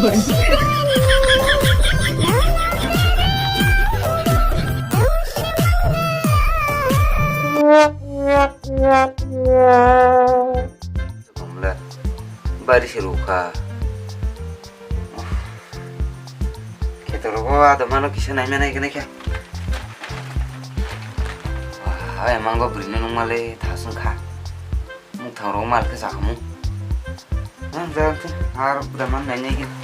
Sebenarnya baris ruka. Kita lupa ada mana kisah naik kya. Wah, emang gua beri nung male tasung kah. Mung thang rong mal ke sakamu. Jangan tuh, harap daman nanya gitu.